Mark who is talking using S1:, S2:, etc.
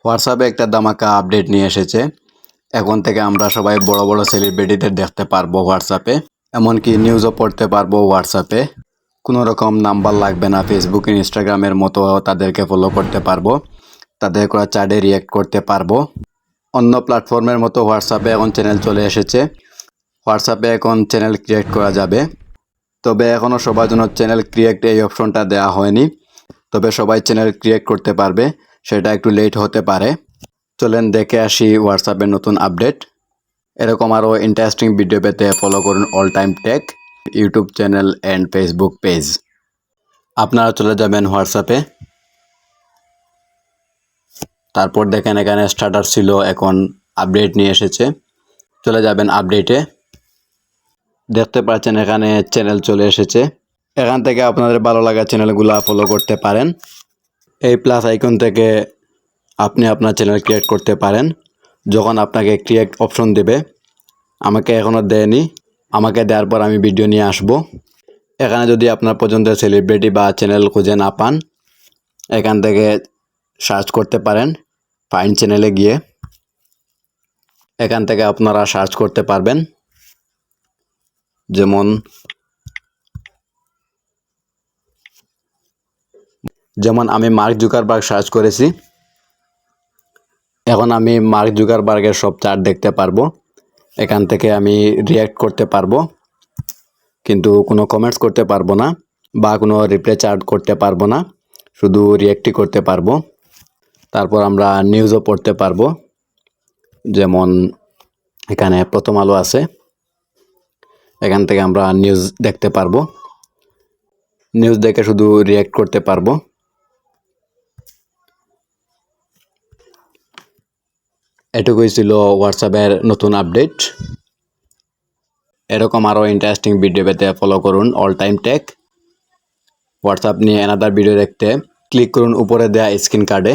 S1: হোয়াটসঅ্যাপে একটা ধামাকা আপডেট নিয়ে এসেছে। এখন থেকে আমরা সবাই বড় বড় সেলিব্রিটিদের দেখতে পারবো হোয়াটসঅ্যাপে, এমনকি নিউজও পড়তে পারবো হোয়াটসঅ্যাপে। কোনো রকম নাম্বার লাগবে না। ফেসবুক ইনস্টাগ্রামের মতো তাদেরকে ফলো করতে পারবো, তাদের করা চ্যাটে রিয়্যাক্ট করতে পারবো। অন্য প্ল্যাটফর্মের মতো হোয়াটসঅ্যাপে এখন চ্যানেল চলে এসেছে। হোয়াটসঅ্যাপে এখন চ্যানেল ক্রিয়েট করা যাবে, তবে এখনও সবার জন্য চ্যানেল ক্রিয়েট এই অপশনটা দেওয়া হয়নি। তবে সবাই চ্যানেল ক্রিয়েট করতে পারবে, সেটা একটু লেট হতে পারে। চলেন দেখে আসি হোয়াটসঅ্যাপের নতুন আপডেট। এরকম আরও ইন্টারেস্টিং ভিডিও পেতে ফলো করুন all time take YouTube channel and Facebook page. আপনারা চলে যাবেন হোয়াটসঅ্যাপে, তারপর দেখেন এখানে স্টার্টার ছিল, এখন আপডেট নিয়ে এসেছে। চলে যাবেন আপডেটে, দেখতে পাচ্ছেন এখানে চ্যানেল চলে এসেছে। এখান থেকে আপনাদের ভালো লাগা চ্যানেলগুলো ফলো করতে পারেন। এই প্লাস আইকন থেকে আপনি আপনার চ্যানেল ক্রিয়েট করতে পারেন। যখন আপনাকে ক্রিয়েট অপশন দেবে, আমাকে এখনও দেয়নি, আমাকে দেওয়ার পর আমি ভিডিও নিয়ে আসব। এখানে যদি আপনার পছন্দের সেলিব্রিটি বা চ্যানেল খুঁজে না পান, এখান থেকে সার্চ করতে পারেন। ফাইন্ড চ্যানেলে গিয়ে এখান থেকে আপনারা সার্চ করতে পারবেন। যেমন আমি মার্ক জুকারবার্গ সার্চ করেছি। এখন আমি মার্ক জুকারবার্গের সব চার্ট দেখতে পারবো। এখান থেকে আমি রিয়্যাক্ট করতে পারবো, কিন্তু কোনো কমেন্টস করতে পারবো না বা কোনো রিপ্লাই চার্ট করতে পারবো না, শুধু রিয়্যাক্টই করতে পারবো। তারপর আমরা নিউজও পড়তে পারবো। যেমন এখানে প্রথম আলো আছে, এখান থেকে আমরা নিউজ দেখতে পারবো। নিউজ দেখে শুধু রিয়্যাক্ট করতে পারবো। এটুকুই ছিল হোয়াটসঅ্যাপের নতুন আপডেট। এরকম আরও ইন্টারেস্টিং ভিডিও পেতে ফলো করুন অল টাইম টেক। হোয়াটসঅ্যাপ নিয়ে অ্যানাদার ভিডিও দেখতে ক্লিক করুন উপরে দেওয়া স্ক্রিন কার্ডে।